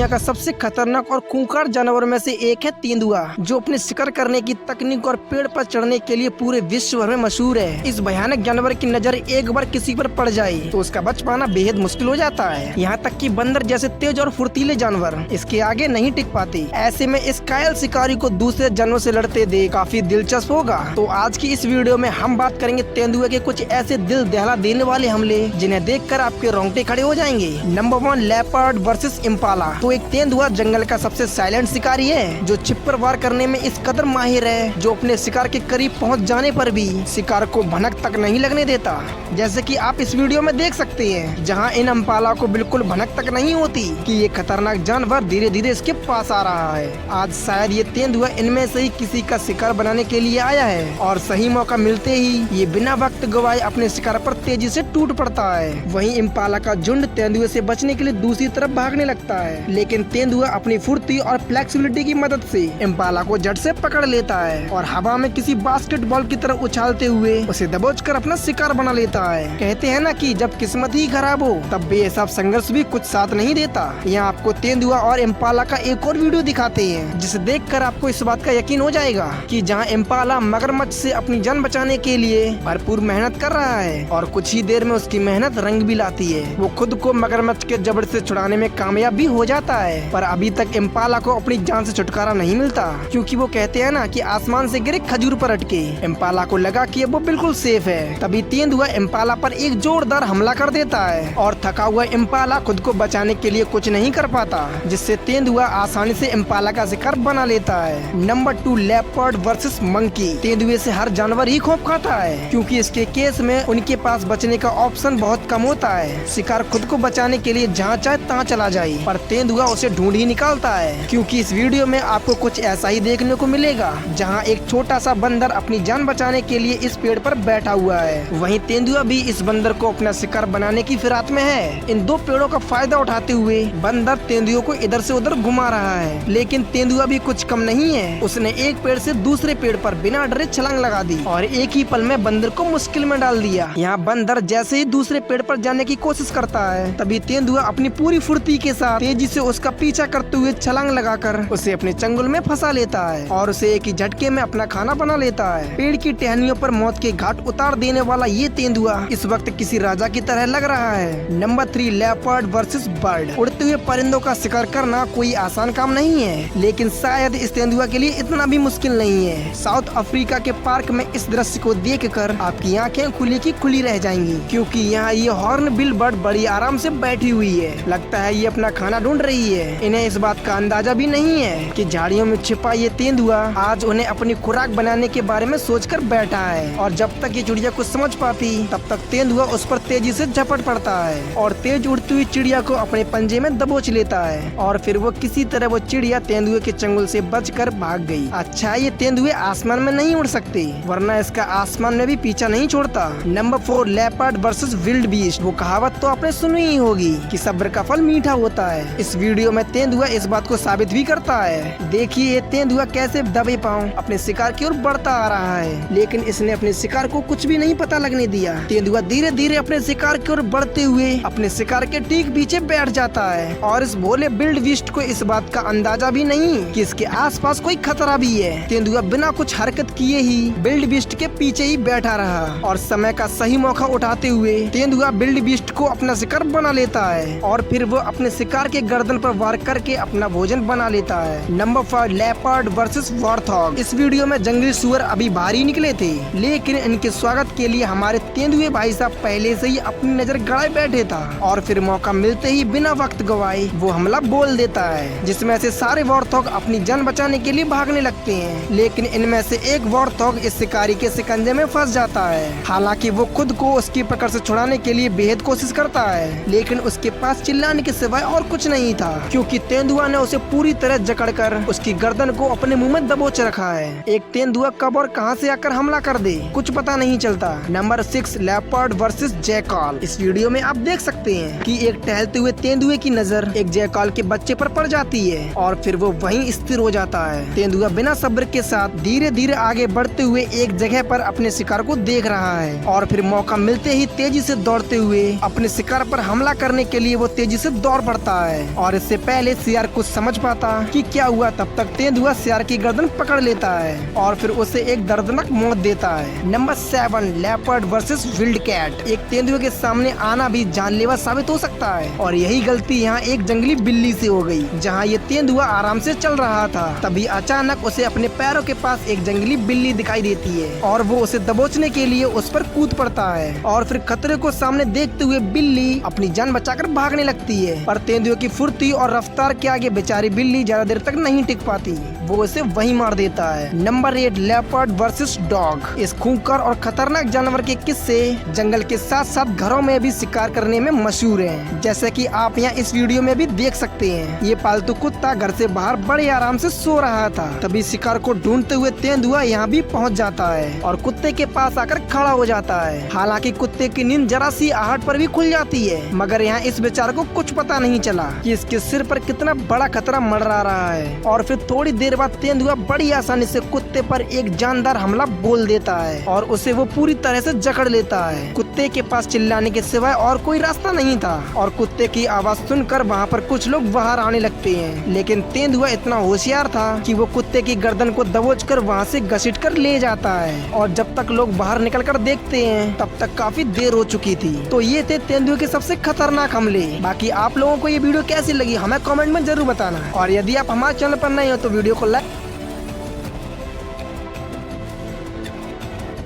दुनिया का सबसे खतरनाक और खूंखार जानवर में से एक है तेंदुआ, जो अपने शिकार करने की तकनीक और पेड़ पर चढ़ने के लिए पूरे विश्व भर में मशहूर है। इस भयानक जानवर की नजर एक बार किसी पर पड़ जाए तो उसका बच पाना बेहद मुश्किल हो जाता है। यहाँ तक कि बंदर जैसे तेज और फुर्तीले जानवर इसके आगे नहीं टिक पाते। ऐसे में इस कायल शिकारी को दूसरे जानवर से लड़ते देख काफी दिलचस्प होगा। तो आज की इस वीडियो में हम बात करेंगे तेंदुए के कुछ ऐसे दिल दहला देने वाले हमले जिन्हें देखकर आपके रोंगटे खड़े हो जाएंगे। Number 1, leopard versus Impala. तो एक तेंदुआ जंगल का सबसे साइलेंट शिकारी है, जो छिप पर वार करने में इस कदर माहिर है, जो अपने शिकार के करीब पहुंच जाने पर भी शिकार को भनक तक नहीं लगने देता। जैसे कि आप इस वीडियो में देख सकते हैं, जहां इन इम्पाला को बिल्कुल भनक तक नहीं होती कि ये खतरनाक जानवर धीरे धीरे इसके पास आ रहा है। आज शायद ये तेंदुआ इनमें से ही किसी का शिकार बनाने के लिए आया है और सही मौका मिलते ही ये बिना वक्त गवाए अपने शिकार पर तेजी से टूट पड़ता है। वहीं इम्पाला का झुंड तेंदुए से बचने के लिए दूसरी तरफ भागने लगता है, लेकिन तेंदुआ अपनी फुर्ती और फ्लेक्सिबिलिटी की मदद से इम्पाला को जड़ से पकड़ लेता है और हवा में किसी बास्केटबॉल की तरह उछालते हुए उसे दबोचकर अपना शिकार बना लेता है। कहते हैं ना कि जब किस्मत ही खराब हो तब बेहिसाब संघर्ष भी कुछ साथ नहीं देता। यहाँ आपको तेंदुआ और इम्पाला का एक और वीडियो दिखाते हैं, जिसे देखकर आपको इस बात का यकीन हो जाएगा कि जहाँ इम्पाला मगरमच्छ से अपनी जान बचाने के लिए भरपूर मेहनत कर रहा है और कुछ ही देर में उसकी मेहनत रंग भी लाती है। वो खुद को मगरमच्छ के जबड़ से छुड़ाने में कामयाब भी हो जाता है, पर अभी तक इम्पाला को अपनी जान से छुटकारा नहीं मिलता, क्योंकि वो कहते हैं ना कि आसमान से गिरे खजूर पर अटके। इम्पाला को लगा कि वो बिल्कुल सेफ है। तभी तेंदुआ इम्पाला पर एक जोरदार हमला कर देता है और थका हुआ इम्पाला खुद को बचाने के लिए कुछ नहीं कर पाता, जिससे तेंदुआ आसानी से इम्पाला का शिकार बना लेता है। Number 2, leopard versus monkey. तेंदुए से हर जानवर ही खौफ खाता है, क्योंकि इसके केस में उनके पास बचने का ऑप्शन बहुत कम होता है। शिकार खुद को बचाने के लिए जहाँ चाहे तहाँ चला जाए, पर तेंदुआ उसे ढूंढ ही निकालता है। क्योंकि इस वीडियो में आपको कुछ ऐसा ही देखने को मिलेगा, जहाँ एक छोटा सा बंदर अपनी जान बचाने के लिए इस पेड़ पर बैठा हुआ है। वहीं तेंदुआ भी इस बंदर को अपना शिकार बनाने की फिराक में है। इन दो पेड़ों का फायदा उठाते हुए बंदर तेंदुए को इधर से उधर घुमा रहा है, लेकिन तेंदुआ भी कुछ कम नहीं है। उसने एक पेड़ से दूसरे पेड़ पर बिना डरे छलांग लगा दी और एक ही पल में बंदर को मुश्किल में डाल दिया। यहाँ बंदर जैसे ही दूसरे पेड़ पर जाने की कोशिश करता है, तभी तेंदुआ अपनी पूरी फुर्ती के साथ तेजी से उसका पीछा करते हुए छलांग लगाकर उसे अपने चंगुल में फंसा लेता है और उसे एक ही झटके में अपना खाना बना लेता है। पेड़ की टहनियों पर मौत के घाट उतार देने वाला ये तेंदुआ इस वक्त किसी राजा की तरह लग रहा है। Number 3, leopard versus bird. उड़ते हुए परिंदों का शिकार करना कोई आसान काम नहीं है, लेकिन शायद इस तेंदुआ के लिए इतना भी मुश्किल नहीं है। साउथ अफ्रीका के पार्क में इस दृश्य को देखकर आपकी आंखें खुली की खुली रह जाएंगी, क्योंकि यहाँ ये हॉर्न बिल बर्ड बड़ी आराम से बैठी हुई है। लगता है ये अपना खाना ढूंढ रही है। इन्हें इस बात का अंदाजा भी नहीं है कि झाड़ियों में छिपा ये तेंदुआ आज उन्हें अपनी खुराक बनाने के बारे में सोचकर बैठा है। और जब तक ये चिड़िया कुछ समझ पाती, तब तक तेंदुआ उस पर तेजी से झपट पड़ता है और तेज उड़ती हुई चिड़िया को अपने पंजे में दबोच लेता है। और फिर वो किसी तरह वो चिड़िया तेंदुए के चंगुल से बचकर भाग गई। अच्छा, ये तेंदुए आसमान में नहीं उड़ सकते, वरना इसका आसमान में भी पीछा नहीं छोड़ता। Number 4, leopard versus wild beast. वो कहावत तो आपने सुनी ही होगी कि सब्र का फल मीठा होता है। इस वीडियो में तेंदुआ इस बात को साबित भी करता है। देखिए ये तेंदुआ कैसे दबे पांव अपने शिकार की ओर बढ़ता आ रहा है, लेकिन इसने अपने शिकार को कुछ भी नहीं पता लगने दिया। तेंदुआ धीरे धीरे अपने शिकार की ओर बढ़ते हुए अपने शिकार के ठीक पीछे बैठ जाता है और इस भोले विल्ड बीस्ट को इस बात का अंदाजा भी नहीं कि इसके आसपास कोई खतरा भी है। तेंदुआ बिना कुछ हरकत किए ही विल्ड बीस्ट के पीछे ही बैठा रहा और समय का सही मौका उठाते हुए तेंदुआ विल्ड बीस्ट को अपना शिकार बना लेता है और फिर वो अपने शिकार के गर्दन पर वार करके अपना भोजन बना लेता है। Number 5, leopard versus warthog. इस वीडियो में जंगली सुअर अभी बाहर ही निकले थे, लेकिन इनके स्वागत के लिए हमारे तेंदुए भाई साहब पहले से ही अपनी नजर गड़ाए बैठे था और फिर मौका मिलते ही बिना वक्त गवाए वो हमला बोल देता है, जिसमें से सारे वॉर्थॉग अपनी जान बचाने के लिए भागने लगते हैं। लेकिन इनमें से एक वॉर्थॉग इस शिकारी के शिकंजे में फंस जाता है। हालांकि वो खुद को उसकी पकड़ से छुड़ाने के लिए बेहद कोशिश करता है, लेकिन उसके पास चिल्लाने के सिवाय और कुछ नहीं था, क्योंकि तेंदुआ ने उसे पूरी तरह जकड़कर उसकी गर्दन को अपने मुंह में दबोच रखा है। एक तेंदुआ कब और कहां से आकर हमला कर दे कुछ पता नहीं चलता। Number 6, leopard versus jackal. इस वीडियो में आप देख सकते हैं कि एक टहलते हुए तेंदुए की नजर एक जैकाल के बच्चे पर पड़ जाती है और फिर वो वहीं स्थिर हो जाता है। तेंदुआ बिना सब्र के साथ धीरे धीरे आगे बढ़ते हुए एक जगह पर अपने शिकार को देख रहा है और फिर मौका मिलते ही तेजी से दौड़ते हुए अपने शिकार पर हमला करने के लिए वो तेजी से दौड़ पड़ता है और और इससे पहले शेर कुछ समझ पाता कि क्या हुआ, तब तक तेंदुआ शेर की गर्दन पकड़ लेता है और फिर उसे एक दर्दनाक मौत देता है। Number 7, leopard versus wild cat. एक तेंदुए के सामने आना भी जानलेवा साबित हो सकता है और यही गलती यहाँ एक जंगली बिल्ली से हो गई। जहाँ ये तेंदुआ आराम से चल रहा था, तभी अचानक उसे अपने पैरों के पास एक जंगली बिल्ली दिखाई देती है और वो उसे दबोचने के लिए उस पर कूद पड़ता है और फिर खतरे को सामने देखते हुए बिल्ली अपनी जान बचाकर भागने लगती है। पर तेंदुए की फुर्ती और रफ्तार के आगे बेचारी बिल्ली ज्यादा देर तक नहीं टिक पाती, वो उसे वहीं मार देता है। Number 8, leopard versus dog. इस खूंखार और खतरनाक जानवर के किस्से जंगल के साथ साथ घरों में भी शिकार करने में मशहूर हैं। जैसे कि आप यहाँ इस वीडियो में भी देख सकते हैं। ये पालतू कुत्ता घर से बाहर बड़े आराम से सो रहा था, तभी शिकार को ढूंढते हुए तेंदुआ यहाँ भी पहुँच जाता है और कुत्ते के पास आकर खड़ा हो जाता है। हालांकि कुत्ते की नींद जरा सी आहट पर भी खुल जाती है, मगर यहाँ इस बेचारे को कुछ पता नहीं चला कि इसके सिर पर कितना बड़ा खतरा मंडरा रहा है। और फिर थोड़ी देर बाद तेंदुआ बड़ी आसानी से कुत्ते पर एक जानदार हमला बोल देता है और उसे वो पूरी तरह से जकड़ लेता है। कुत्ते के पास चिल्लाने के सिवाय और कोई रास्ता नहीं था और कुत्ते की आवाज सुनकर वहाँ पर कुछ लोग बाहर आने लगते हैं, लेकिन तेंदुआ इतना होशियार था कि वो कुत्ते की गर्दन को दबोचकर वहाँ से घसीट कर ले जाता है और जब तक लोग बाहर निकल कर देखते हैं तब तक काफी देर हो चुकी थी। तो ये थे तेंदुए के सबसे खतरनाक हमले। बाकी आप लोगों को ये वीडियो कैसी लगी हमें कमेंट में जरूर बताना, और यदि आप हमारे चैनल पर नए हो तो वीडियो को लाइक